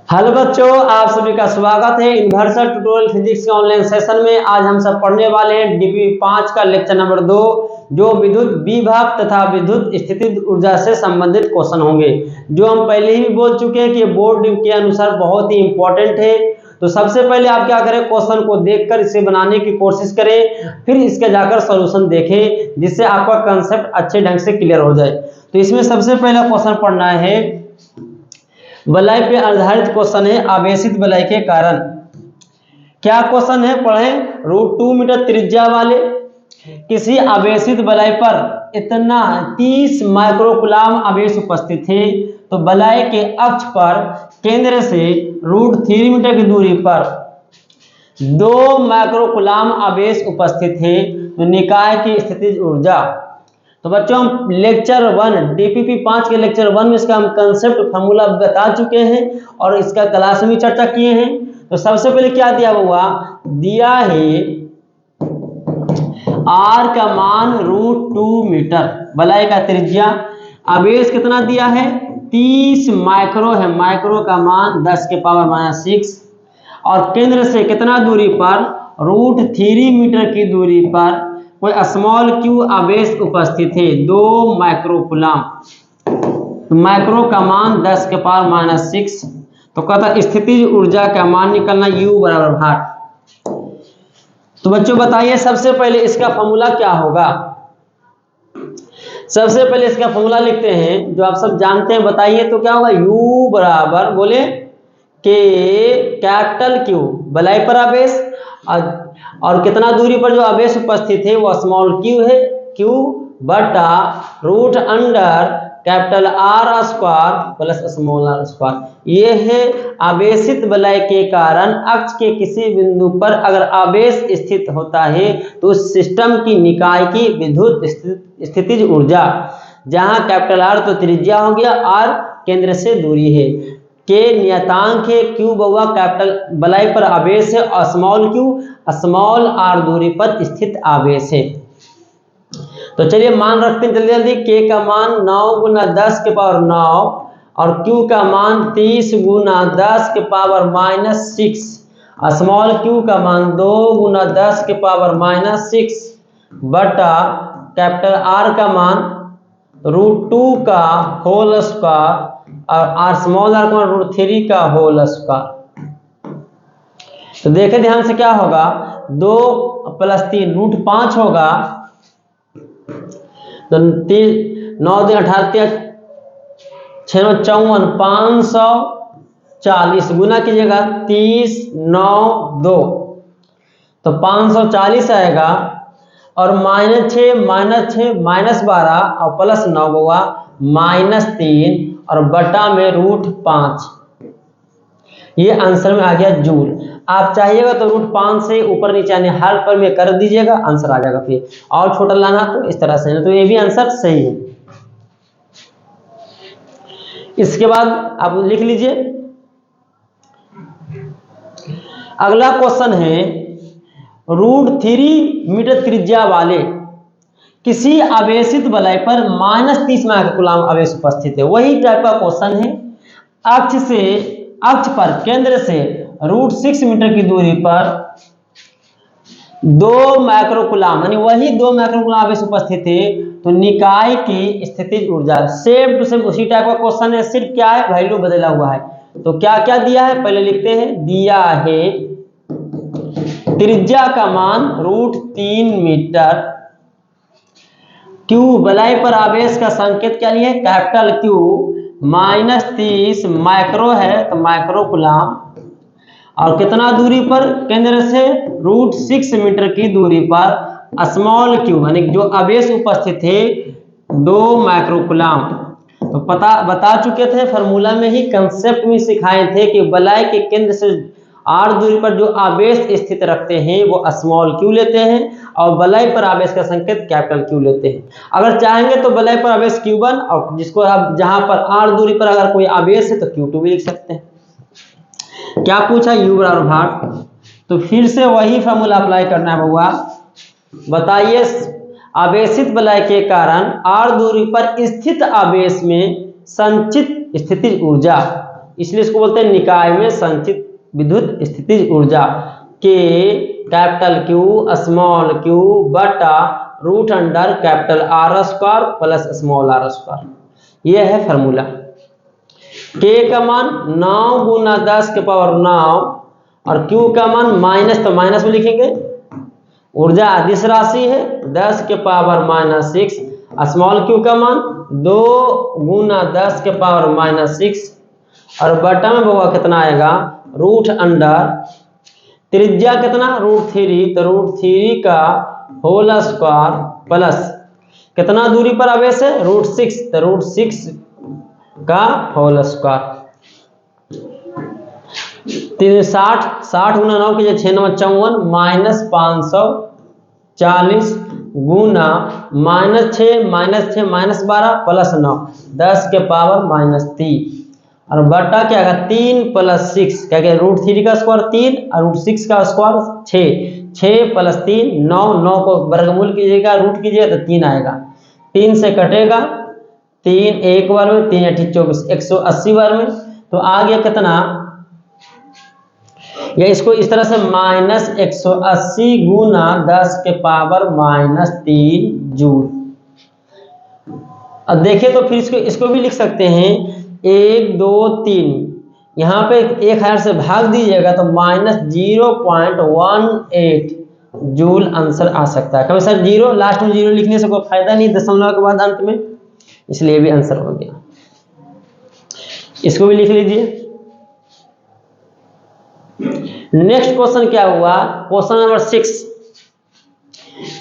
Hello बच्चों, आप सभी का स्वागत है यूनिवर्सल ट्यूटोरियल फिजिक्स के ऑनलाइन सेशन में। आज हम सब पढ़ने वाले हैं डीपी 5 का लेक्चर नंबर 2, जो विद्युत विभव तथा विद्युत स्थितिज ऊर्जा से संबंधित क्वेश्चन होंगे। जो हम पहले ही बोल चुके हैं कि बोर्ड के अनुसार बहुत ही इंपॉर्टेंट है। तो सबसे पहले आप क्या करें, क्वेश्चन को देखकर इसे बनाने की कोशिश करें, फिर इसके जाकर सॉल्यूशन देखें, जिससे आपका कंसेप्ट अच्छे ढंग से क्लियर हो जाए। तो इसमें सबसे पहला क्वेश्चन पढ़ना है, वलय पे आधारित क्वेश्चन है, आवेशित वलय के कारण। क्या क्वेश्चन है, पढ़ें। √2 मीटर त्रिज्या वाले किसी आवेशित वलय पर इतना 30 माइक्रोकुलाम आवेश उपस्थित है। तो वलय के अक्ष पर केंद्र से √3 मीटर की दूरी पर 2 माइक्रोकुलाम आवेश उपस्थित है। तो निकाय की स्थितिज ऊर्जा। तो बच्चों, हम लेक्चर 1 डीपीपी 5 के लेक्चर 1 में इसका हम कंसेप्ट फार्मूला बता चुके हैं और इसका क्लास में चर्चा किए हैं। तो सबसे पहले क्या दिया हुआ, दिया है R का मान √2 मीटर, वलय का त्रिज्या, आवेश कितना दिया है 30 माइक्रो है, माइक्रो का मान 10⁻⁻⁶, और केंद्र से कितना दूरी पर √3 मीटर की दूरी पर कोई स्मॉल क्यू आवेश उपस्थित है 2 माइक्रोकुलाम। तो माइक्रो का मान 10⁻⁻⁶। तो कहता स्थितिज ऊर्जा का मान निकलना U बराबर भार। तो बच्चों बताइए, सबसे पहले इसका फॉर्मूला क्या होगा। सबसे पहले इसका फॉर्मूला लिखते हैं, जो आप सब जानते हैं, बताइए। तो क्या होगा, U बराबर बोले के कैपिटल Q, वलय पर आवेश, और कितना दूरी पर जो आवेश उपस्थित है वो स्मॉल q है, Q बटा root under capital R square plus small r square. ये है आवेशित वलय के कारण अक्ष के किसी बिंदु पर अगर आवेश स्थित होता है तो उस सिस्टम की निकाय की विद्युत स्थितिज ऊर्जा, जहां कैपिटल R तो त्रिज्या हो गया, R केंद्र से दूरी है, के नियतांक है, Q बउआ कैपिटल वलय पर आवेश है, और स्मॉल Q स्मॉल r दूरी पर स्थित आवेश है। तो चलिए मान रखते हैं जल्दी जल्दी। K का मान 9 × 10⁻9 और Q का मान 30 × 10⁻⁻6, स्मॉल Q का मान 2 × 10⁻⁻6 बटा कैपिटल R का मान √2 का होल स्क्वायर और r स्मॉल r का √3 का होल स्क्वायर। तो देखें ध्यान से, क्या होगा, 2 + 3 √5 होगा। तो 9 × 18 6 × 54 540 गुना कीजिएगा 30 9 2, तो 540 आएगा, और -6 -12 और +9 हुआ -3 और बटा में √5। ये आंसर में आ गया जूल। आप चाहिएगा तो √5 से ऊपर नीचे यानी हर पर में कर दीजिएगा, आंसर आ जाएगा। फिर और छोटा लाना तो इस तरह से, तो ये भी आंसर सही है। इसके बाद आप लिख लीजिए, अगला क्वेश्चन है, √3 मीटर त्रिज्या वाले किसी आवेशित वलय पर -30 माइक्रोकुलाम आवेश उपस्थित है। वही टाइप का क्वेश्चन है। अक्ष पर केंद्र से √6 मीटर की दूरी पर 2 माइक्रोकुलाम यानी वही 2 माइक्रोकुलाम आवेश उपस्थित है। तो निकाय की स्थितिज ऊर्जा, सेम टू सेम उसी टाइप का क्वेश्चन है, सिर्फ क्या है, वैल्यू बदला हुआ है। तो क्या क्या दिया है पहले लिखते हैं। दिया है त्रिज्या का मान √3 मीटर, Q वलय पर आवेश का संकेत क्या लिया है, कैपिटल Q, -30 माइक्रो है तो माइक्रोकुलाम, और कितना दूरी पर, केंद्र से √6 मीटर की दूरी पर स्मॉल q यानी जो आवेश उपस्थित है 2 माइक्रोकुलाम। तो बता चुके थे, फार्मूला में ही कंसेप्ट में सिखाए थे कि वलय के केंद्र से r दूरी पर जो आवेश स्थित रखते हैं वो स्मॉल q लेते हैं, और वलय पर आवेश का संकेत कैपिटल Q लेते हैं। अगर चाहेंगे तो वलय पर आवेश Q1, और जिसको आप जहां पर r दूरी पर अगर कोई आवेश है तो Q2 भी लिख सकते हैं। क्या पूछा, U बराबर भार। तो फिर से वही फार्मूला अप्लाई करना है बउआ। बताइए, आवेशित वलय के कारण r दूरी पर स्थित आवेश में संचित स्थितिज ऊर्जा, इसलिए इसको बोलते हैं निकाय में संचित विद्युत स्थितिज ऊर्जा के कैपिटल क्यू स्मॉल क्यू बटा root under capital R square plus small r square. यह है फॉर्मूला। के का मान 9 गुना 10 के पावर 9 और क्यू का मान माइनस, तो माइनस में लिखेंगे। ऊर्जा अदिश राशि है 10 के पावर -6, स्मॉल क्यू का मान 2 गुना 10 के पावर -6 और बटा में होगा कितना आएगा रूट अंडर त्रिज्या कितना √3, तो √3 का होल स्क्वायर प्लस कितना दूरी पर आवेश है √6, तो √6 का होल स्क्वायर। 60 गुना 9 कीजिए 6 9 54 माइनस 540 गुना -6 -12 प्लस 9 10 के पावर -3 और बटा क्या आएगा 3 + 6, क्या क्या √3 का स्क्वायर 3 और √6 का स्क्वायर 6 + 3 9 को वर्गमूल कीजिएगा रूट कीजिएगा तो 3 आएगा, 3 से कटेगा 3 एक बार में 3 8 24 180 बार में, तो आ गया कितना, या इसको इस तरह से -180 गुना 10 के पावर -3 जूल। अब देखिए तो फिर इसको भी लिख सकते हैं 1 2 3, यहाँ पे 1000 से भाग दीजिएगा तो -0.18 जूल आंसर आ सकता है। कभी सर जीरो लास्ट में जीरो लिखने से कोई फायदा नहीं, दशमलव के बाद अंत में, इसलिए भी आंसर हो गया। इसको भी लिख लीजिए। नेक्स्ट क्वेश्चन क्या हुआ, क्वेश्चन नंबर 6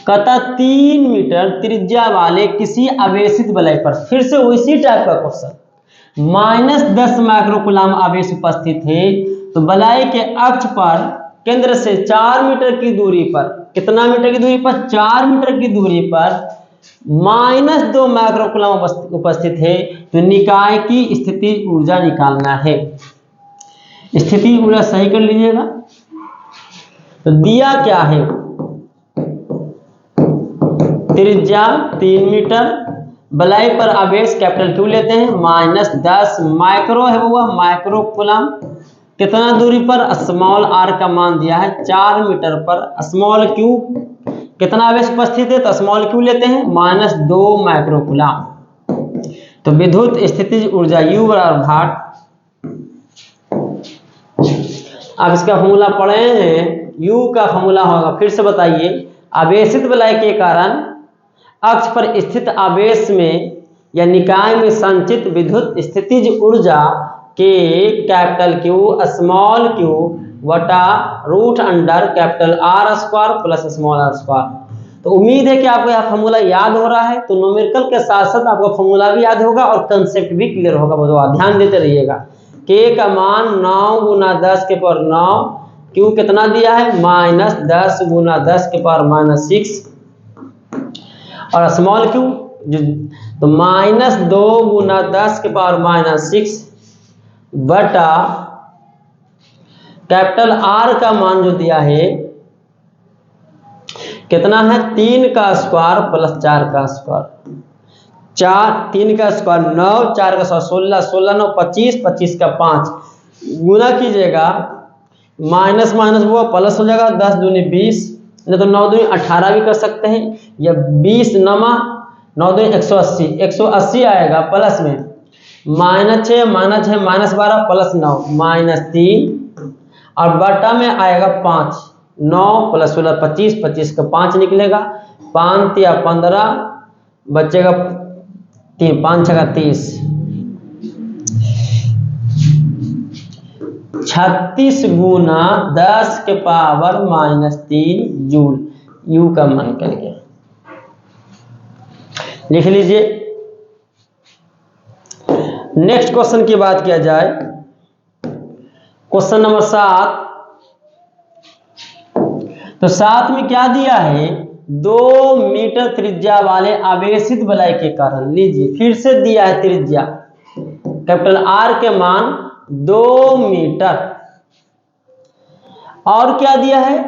कहता 3 मीटर त्रिज्या वाले किसी आवेशित वलय पर, फिर से उसी टाइप का क्वेश्चन, -10 माइक्रोकूलम आवेश उपस्थित है, तो वलय के अक्ष पर केंद्र से 4 मीटर की दूरी पर, कितना मीटर की दूरी पर 4 मीटर की दूरी पर -2 माइक्रोकूलम उपस्थित है, तो निकाय की स्थिति ऊर्जा निकालना है। स्थिति ऊर्जा सही कर लीजिएगा। तो दिया क्या है, त्रिज्या 3 मीटर, वलय पर आवेश कैपिटल क्यू लेते हैं -10 माइक्रो है वो माइक्रोकूलम, कितना दूरी पर स्मॉल आर का मान दिया है 4 मीटर पर, स्मॉल क्यू कितना आवेश उपस्थित है तो स्मॉल क्यू लेते हैं -2 माइक्रोकूलम। तो विद्युत स्थितिज ऊर्जा U बराबर भाट, अब इसका फॉर्मूला पढ़े हैं, U का फॉर्मूला होगा, फिर से बताइए, आवेशित वलय के कारण अक्ष पर स्थित आवेश में या निकाय में संचित विद्युत स्थितिज ऊर्जा के कैपिटल क्यू स्मॉल क्यू वटा root under capital R square plus small r square. तो उम्मीद है कि आपको यह फॉर्मूला याद हो रहा है, तो न्यूमेरिकल के साथ साथ आपको फॉर्मूला भी याद होगा और कंसेप्ट भी क्लियर होगा, बहुत ध्यान देते रहिएगा। के का मान 9 गुना 10 के पावर 9, क्यू कितना दिया है -10 गुना 10 के पावर -6 और स्मॉल क्यू तो -2 गुना 10 के पावर -6 बटा कैपिटल आर का मान जो दिया है कितना है 3 का स्क्वायर प्लस 4 का स्क्वायर, 3 का स्क्वायर 9, 4 का स्क्वायर 16, 16 9 25, 25 का 5 गुना कीजिएगा, माइनस वो प्लस हो जाएगा, 10 दूनी 20, नहीं तो 9 दूनी 18 भी कर सकते हैं, या 20 नमा 9 दूनी 180, 180 आएगा प्लस में -6 -12 प्लस 9 -3 और बटा में आएगा 5, 9 + 16 25, 25 का 5 निकलेगा, 5 या 15 बचेगा 3, 5 6 30, 36 गुना 10 के पावर -3 जूल। यू का मान करके लिख लीजिए। नेक्स्ट क्वेश्चन की बात किया जाए, क्वेश्चन नंबर 7। तो 7 में क्या दिया है, 2 मीटर त्रिज्या वाले आवेशित वलय के कारण, लीजिए फिर से दिया है त्रिज्या कैपिटल आर के मान 2 मीटर, और क्या दिया है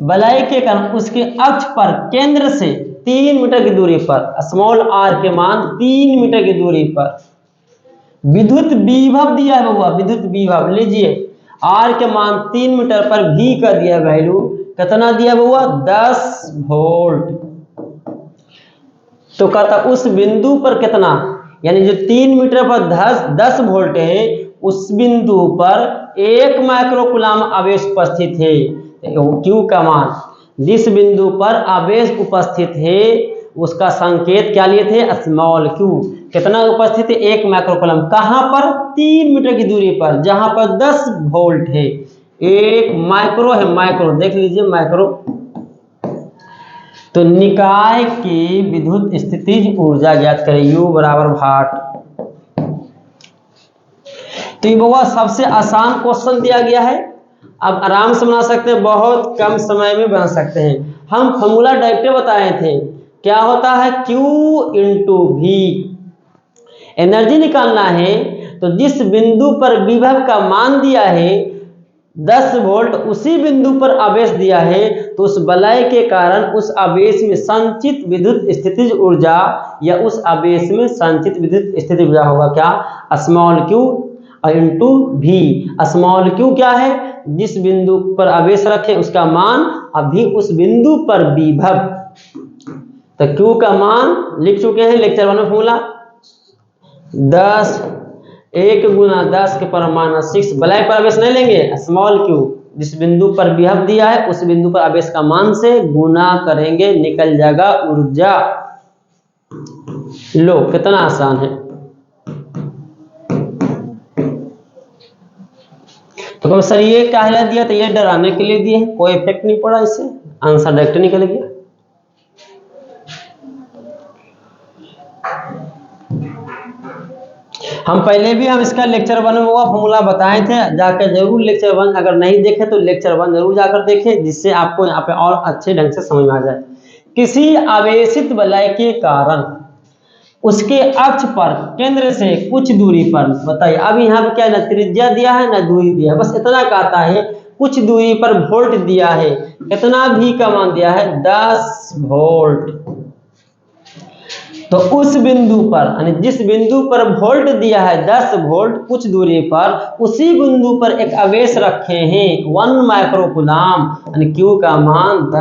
वलय के कारण उसके अक्ष पर केंद्र से 3 मीटर की दूरी पर, स्मॉल आर के मान 3 मीटर की दूरी पर विद्युत विभव दिया है बउआ, विद्युत विभव लीजिए आर के मान 3 मीटर पर भी का दिया वैल्यू कितना दिया बउआ 10 वोल्ट। तो कहता उस बिंदु पर कितना, यानी जो 3 मीटर पर 10 वोल्ट है उस बिंदु पर 1 माइक्रोकूलम आवेश उपस्थित है। क्यू का मान, जिस बिंदु पर आवेश उपस्थित है उसका संकेत क्या लिए थे स्मॉल क्यू। कितना उपस्थित है 1 माइक्रोकूलम, कहां पर 3 मीटर की दूरी पर जहां पर 10 वोल्ट है। 1 माइक्रो है, माइक्रो देख लीजिए माइक्रो। तो निकाय की विद्युत स्थितिज ऊर्जा ज्ञात करें, U बराबर वाट। तो ये बउआ सबसे आसान क्वेश्चन दिया गया है, अब आराम से बना सकते हैं, बहुत कम समय में बना सकते हैं। हम फॉर्मूला डायरेक्ट बताए थे, क्या होता है Q इंटू V। एनर्जी निकालना है तो जिस बिंदु पर विभव का मान दिया है 10 वोल्ट, उसी बिंदु पर आवेश दिया है तो उस वलय के कारण उस आवेश में संचित विद्युत स्थितिज ऊर्जा या उस आवेश में संचित विद्युत स्थितिज ऊर्जा होगा क्या स्मॉल क्यू इंटू भी। स्मॉल क्यू क्या है, जिस बिंदु पर आवेश रखे उसका मान, अभी उस बिंदु पर विभव। तो क्यू का मान लिख चुके हैं लेक्चर 1 में फॉर्मूला 10 1 गुना 10 के पावर -6। वलय पर आवेश नहीं लेंगे, स्मॉल क्यू जिस बिंदु पर विभव दिया है उस बिंदु पर आवेश का मान से गुना करेंगे, निकल जाएगा ऊर्जा। लो कितना आसान है। तो कब सर ये क्या दिया, तो ये डराने के लिए दिए, कोई इफेक्ट नहीं पड़ा, इससे आंसर डायरेक्ट निकल गया। हम पहले भी हम इसका लेक्चर 1 में हुआ फॉर्मूला बताए थे, जाकर जरूर लेक्चर 1 अगर नहीं देखे तो लेक्चर 1 जरूर जाकर देखें, जिससे आपको यहाँ पे और अच्छे ढंग से समझ में आ जाए। किसी आवेशित वलय के कारण उसके अक्ष पर केंद्र से कुछ दूरी पर, बताइए अब यहाँ पे क्या ना त्रिज्या दिया है ना दूरी दिया है, बस इतना कहता है कुछ दूरी पर वोल्ट दिया है, कितना भी का मान दिया है 10 वोल्ट। तो उस बिंदु पर, यानी जिस बिंदु पर वोल्ट दिया है 10 वोल्ट, कुछ दूरी पर उसी बिंदु पर एक आवेश रखे हैं 1 माइक्रोकूलम, यानी क्यू का मान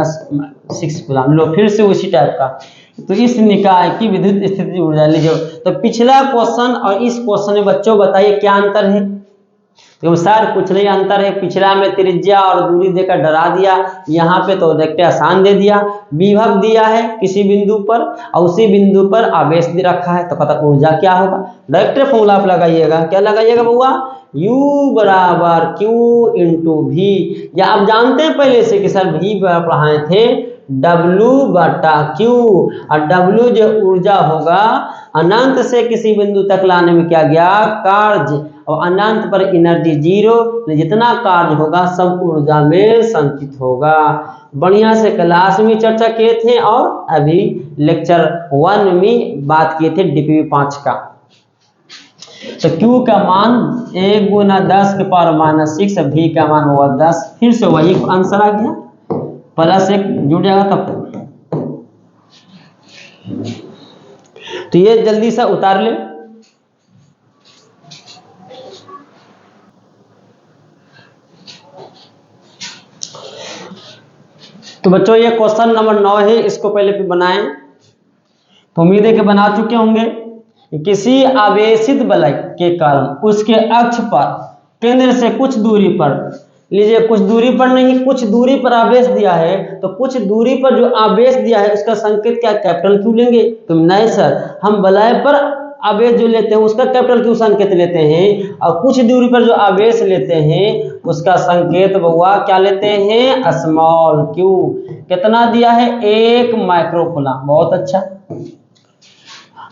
6 कूलम। लो फिर से उसी टाइप का। तो इस निकाय की विद्युत स्थितिज ऊर्जा लीजिए। तो पिछला क्वेश्चन और इस क्वेश्चन में बच्चों बताइए क्या अंतर है। तो सर कुछ नहीं अंतर है, पिछला में त्रिज्या और दूरी देकर डरा दिया, यहाँ पे तो देखते आसान दे दिया। विभव दिया है किसी बिंदु पर और उसी बिंदु पर आवेश दे रखा है, तो पता ऊर्जा क्या होगा। डायरेक्ट फॉर्मूला आप लगाइएगा, क्या लगाइएगा बउआ U बराबर Q इंटू V, या आप जानते हैं पहले से कि सर V पढ़ाए थे W बटा Q, और W जो ऊर्जा होगा अनंत से किसी बिंदु तक लाने में क्या गया कार्य, और अनंत पर एनर्जी 0, जितना कार्य होगा सब ऊर्जा में संचित होगा। बढ़िया से क्लास में चर्चा किए थे और अभी लेक्चर 1 में बात किए थे DPV 5 का। तो Q का मान 1 गुना 10 के पावर -6, V का मान हुआ 10। फिर से वही आंसर आ गया, +1 जुड़ जाएगा तब। तो ये जल्दी से उतार ले। तो बच्चों ये क्वेश्चन नंबर 9 है, इसको पहले भी बनाएं। तो उम्मीद है कि बना चुके होंगे। किसी आवेशित वलय के कारण उसके अक्ष पर केंद्र से कुछ दूरी पर, लीजिए कुछ दूरी पर नहीं, कुछ दूरी पर आवेश दिया है, तो कुछ दूरी पर जो आवेश दिया है उसका संकेत क्या कैपिटल क्यू लेंगे। तो नहीं सर, हम वलय पर आवेश जो लेते हैं उसका कैपिटल क्यू संकेत लेते हैं, और कुछ दूरी पर जो आवेश लेते हैं उसका संकेत बउआ क्या लेते हैं स्मॉल क्यू। कितना दिया है 1 माइक्रोकूलम, बहुत अच्छा।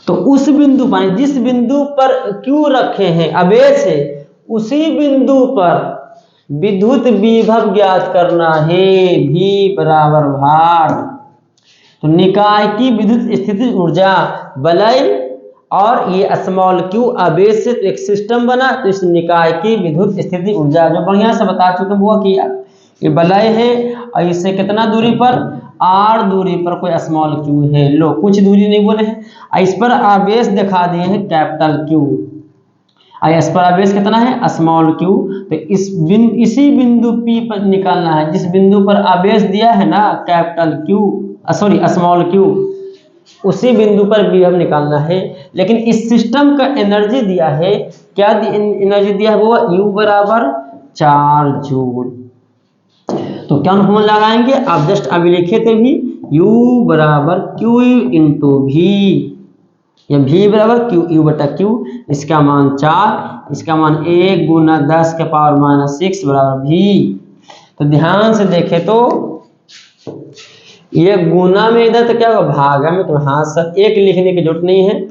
तो उस बिंदु पर, जिस बिंदु पर क्यू रखे हैं आवेश है, उसी बिंदु पर विद्युत विभव ज्ञात करना है, V बराबर वाट। तो निकाय की विद्युत स्थितिज ऊर्जा वलय और ये स्मॉल क्यू आवेश से एक सिस्टम बना, तो इस निकाय की विद्युत स्थितिज ऊर्जा जो बढ़िया से बता चुके वो कि ये वलय है और इससे कितना दूरी पर R दूरी पर कोई स्मॉल क्यू है। लो कुछ दूरी नहीं बोले हैं, इस पर आवेश दिखा दिए हैं कैपिटल क्यू। और एस पर आवेश कितना है स्मॉल क्यू। तो इसी बिंदु P पर निकालना है, जिस बिंदु पर आवेश दिया है ना capital Q sorry small Q, उसी बिंदु पर विभव निकालना है। लेकिन इस सिस्टम का एनर्जी दिया है, क्या एनर्जी दिया है वो U बराबर 4 जूल। तो क्या फॉर्मूला लगाएंगे, आप जस्ट अभी लिखे थे भी, U बराबर क्यू इंटू भी, या V बराबर क्यू U बटा क्यू, इसका मान 4, इसका मान 1 गुना 10 के पावर माइनस 6 बराबर V। तो ध्यान से देखें तो ये गुना में इधर तो क्या होगा भागा में, तो हाँ सर 1 लिखने की जरूरत नहीं है,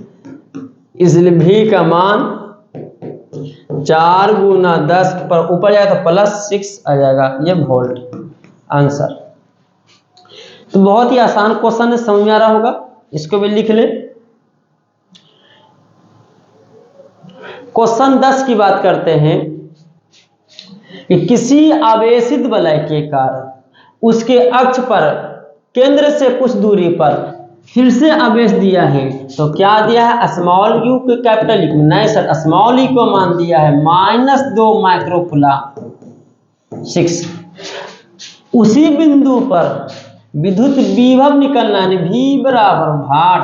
इसलिए V का मान 4 गुना 10 पर ऊपर जाएगा तो प्लस 6 आ जाएगा, ये वोल्ट आंसर। तो बहुत ही आसान क्वेश्चन है, समझ में आ रहा होगा, इसको भी लिख ले। क्वेश्चन 10 की बात करते हैं कि किसी आवेशित वलय के कारण उसके अक्ष पर केंद्र से कुछ दूरी पर फिर से आवेश दिया है, तो क्या दिया है स्मॉल u को कैपिटल U, नहीं सर स्मॉल e को मान दिया है -2 माइक्रोकूलम 6। उसी बिंदु पर विद्युत विभव निकलना है V बराबर भाट,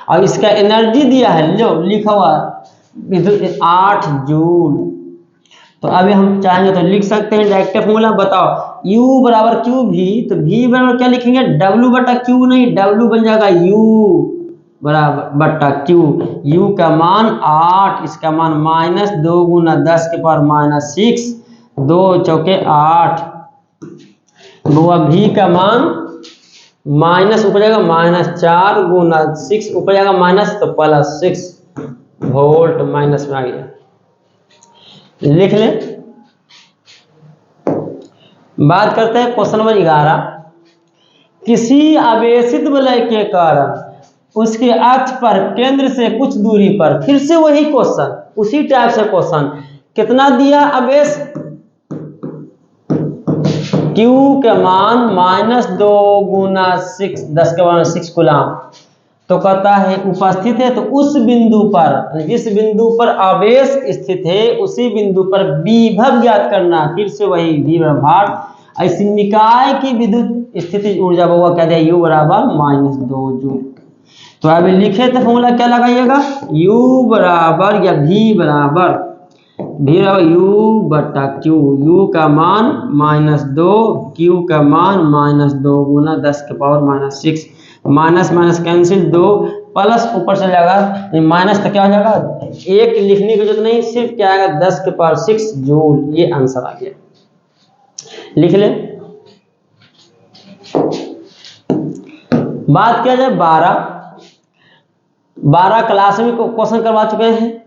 और इसका एनर्जी दिया है जो लिखा हुआ विद्युत 8 जूल। तो अभी हम चाहेंगे तो लिख सकते हैं डायरेक्ट फॉर्मूला, बताओ U बराबर क्यू भी, तो V बराबर क्या लिखेंगे W बटा क्यू, नहीं W बन जाएगा U बराबर बटा क्यू। U का मान 8, इसका मान -2 गुना 10 के पावर माइनस 6, 2 चौके 8, V का मान माइनस ऊपर जाएगा -4 गुना 6 ऊपर जाएगा माइनस तो +6 वोल्ट माइनस में आ गया, लिख ले। बात करते हैं क्वेश्चन नंबर 11। किसी आवेशित वलय के कारण उसके अक्ष पर केंद्र से कुछ दूरी पर, फिर से वही क्वेश्चन, उसी टाइप से क्वेश्चन, कितना दिया आवेश Q के मान -2 गुना 6 10 के पावर 6 कूलम, तो कहता है उपस्थित है, तो उस बिंदु पर, जिस बिंदु पर आवेश स्थित है उसी बिंदु पर विभव ज्ञात करना, फिर से वही V बराबर भाट। ऐसी निकाय की विद्युत स्थिति ऊर्जा वो क्या दिया U बराबर -2 जूल। तो अभी लिखे थे फॉर्मूला क्या लगाइएगा, U बराबर या V बराबर U बटा क्यू, U का मान -2, Q का मान -2 गुना 10 के power minus 6, minus minus cancel, 2 plus ऊपर से जाएगा माइनस, तो क्या हो जाएगा 1 लिखने की जरूरत नहीं, सिर्फ क्या आएगा 10 के पावर 6 जूल, ये आंसर आ गया, लिख ले। बात किया जाए 12 क्लास में क्वेश्चन करवा चुके हैं।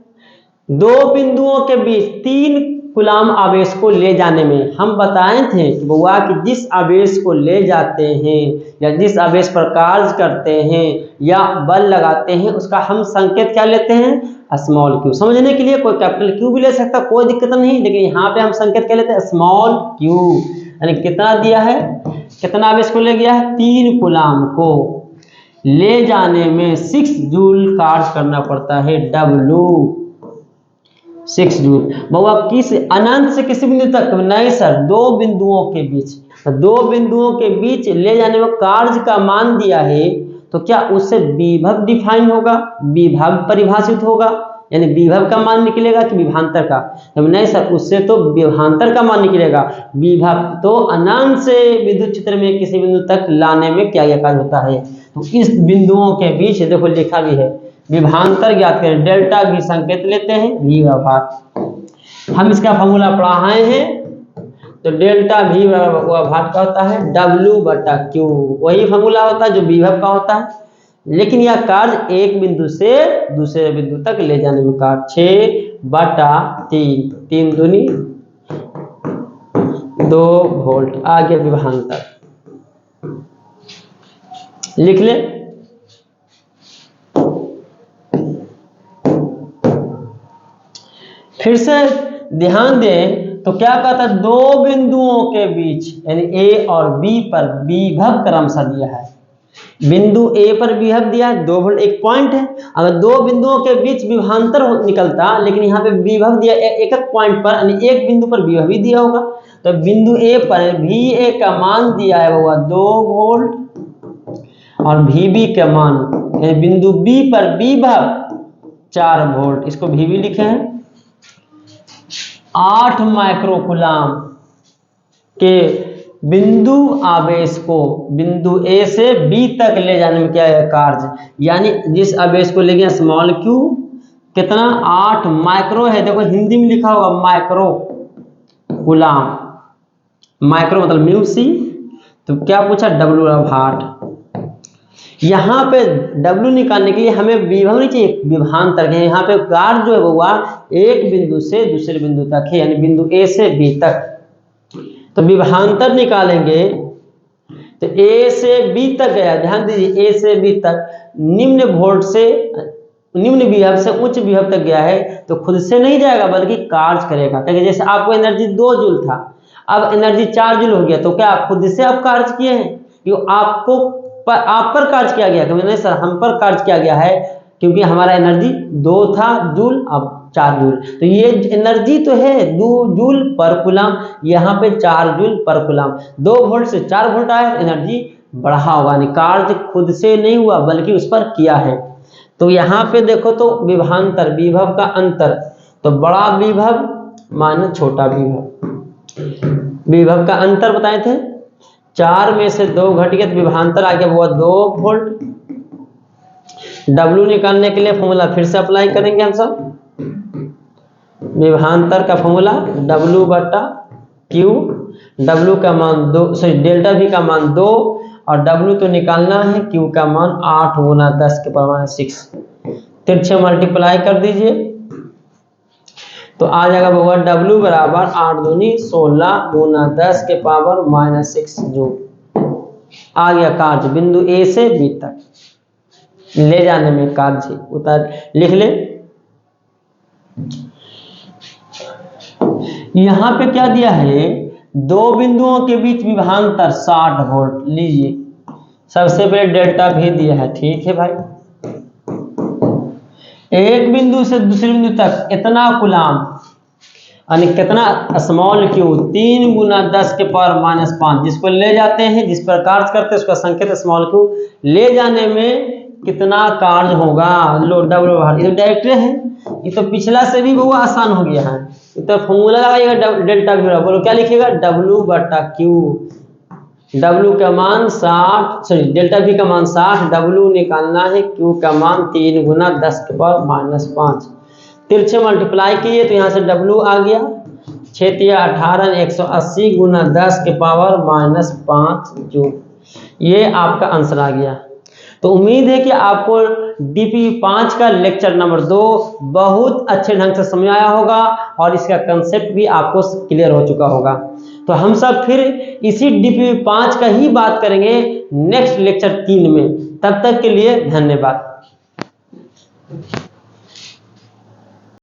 दो बिंदुओं के बीच 3 कूलम आवेश को ले जाने में हम बताए थे कि बउआ कि जिस आवेश को ले जाते हैं या जिस आवेश पर कार्य करते हैं या बल लगाते हैं उसका हम संकेत क्या लेते हैं, स्मॉल क्यू। समझने के लिए कोई कैपिटल क्यू भी ले सकता, कोई दिक्कत नहीं, लेकिन यहाँ पे हम संकेत क्या लेते हैं, स्मॉल क्यू। यानी कितना दिया है, कितना आवेश को ले गया है, 3 कूलम को ले जाने में 6 जूल कार्य करना पड़ता है, W 6 जूल। बउआ किस अनंत से किसी बिंदु तक, नहीं सर 2 बिंदुओं के बीच, 2 बिंदुओं के बीच ले जाने में कार्य का मान दिया है, तो क्या उससे विभव डिफाइन होगा, विभव परिभाषित होगा, यानी विभव का मान निकलेगा कि विभवांतर का, नहीं सर उससे तो विभवांतर का मान निकलेगा। विभव तो अनंत से विद्युत क्षेत्र में किसी बिंदु तक लाने में क्या कार्य होता है, तो इस बिंदुओं के बीच देखो लिखा भी है विभवांतर ज्ञात करें, डेल्टा भी संकेत लेते हैं V बराबर, हम इसका फॉर्मूला पढ़ाए हैं, तो डेल्टा V बराबर का होता है W बटा Q, वही फॉर्मूला होता है जो विभव का होता है, लेकिन यह कार्य एक बिंदु से दूसरे बिंदु तक ले जाने में कार्य 6/3, 3 दूनी 2 वोल्ट, आगे विभवांतर लिख ले। फिर से ध्यान दें तो क्या कहता है, 2 बिंदुओं के बीच यानी A और B पर विभव क्रमशः दिया है, बिंदु ए पर विभव दिया है 2 वोल्ट, एक पॉइंट है। अगर दो बिंदुओं के बीच विभवांतर निकलता, लेकिन यहाँ पे विभव दिया एक एक पॉइंट पर, यानी एक बिंदु पर विभव ही दिया होगा। तो बिंदु ए पर VA का मान दिया है हुआ 2 वोल्ट और VB का मान, बिंदु B पर विभव 4 वोल्ट, इसको VB लिखे हैं। 8 माइक्रोकूलाम के बिंदु आवेश को बिंदु A से B तक ले जाने में क्या है कार्य, यानी जिस आवेश को ले गया स्मॉल q कितना 8 माइक्रो है, देखो हिंदी में लिखा होगा माइक्रो कूलाम, माइक्रो मतलब म्यू सी, तो क्या पूछा W भार। यहाँ पे W निकालने के लिए हमें विभव नहीं चाहिए, विभवांतर के। यहाँ पे कार्य जो है वो एक बिंदु से दूसरे बिंदु तक है, यानी बिंदु A से B तक। तो विभवांतर निकालेंगे तो A से B तक गया, ध्यान दीजिए A से B तक निम्न वोल्ट से निम्न विभव से उच्च विभव तक गया है, तो खुद से नहीं जाएगा बल्कि कार्य करेगा। क्योंकि जैसे आपको एनर्जी 2 जूल था, अब एनर्जी 4 जूल हो गया, तो क्या खुद से आप कार्य किए हैं, क्यों आपको आप पर कार्य किया गया, क्योंकि नहीं सर हम पर कार्य किया गया है, क्योंकि हमारा एनर्जी 2 था जूल, अब 4 जूल, तो ये एनर्जी तो है 2 जूल पर कूलाम, यहाँ पे 4 जूल पर कूलाम। 2 वोल्ट से 4 वोल्ट आया, एनर्जी बढ़ा होगा, यानी कार्य खुद से नहीं हुआ बल्कि उस पर किया है। तो यहाँ पे देखो तो विभवांतर, विभव का अंतर, तो बड़ा विभव माइनस छोटा विभव, विभव का अंतर बताए थे, 4 में से 2 घट गया तो विभवांतर आ गया वो 2 वोल्ट। W निकालने के लिए फॉर्मूला फिर से अप्लाई करेंगे हम सब, विभवांतर का फॉर्मूला W बटा Q, W का मान 2, सॉरी डेल्टा V का मान 2 और W तो निकालना है, Q का मान 8 गुना 10 के पावर 6, तिरछे मल्टीप्लाई कर दीजिए तो आ जाएगा होगा W बराबर 8 दूनी 16 गुना 10 के पावर -6 जूल। आ गया कार्य बिंदु A से B तक ले जाने में कार्य, उतार लिख ले। यहाँ पे क्या दिया है, 2 बिंदुओं के बीच विभवांतर 60 वोल्ट, लीजिए सबसे पहले डेल्टा भी दिया है, ठीक है भाई। एक बिंदु से दूसरे बिंदु तक इतना कूलाम, यानी कितना स्मॉल q 3 गुना 10 के पावर -5, जिसको ले जाते हैं, जिस पर कार्य करते हैं उसका संकेत स्मॉल q, ले जाने में कितना कार्य होगा, लो W भार, ये तो डायरेक्ट है, ये तो पिछला से भी बहुत आसान हो गया है। तो फॉर्मूला लगाइएगा डेल्टा V, बोलो क्या लिखिएगा W बटा Q, W का मान 60, सॉरी डेल्टा V का मान 60, W निकालना है, Q का मान 3 गुना 10 के पावर -5, तिरछे मल्टीप्लाई किए तो यहाँ से W आ गया 6 या 18, 180 गुना 10 के पावर -5 जूल, ये आपका आंसर आ गया। तो उम्मीद है कि आपको DPE 5 का लेक्चर नंबर 2 बहुत अच्छे ढंग से समझ आया होगा और इसका कंसेप्ट भी आपको क्लियर हो चुका होगा। तो हम सब फिर इसी DPE 5 का ही बात करेंगे नेक्स्ट लेक्चर 3 में। तब तक के लिए धन्यवाद।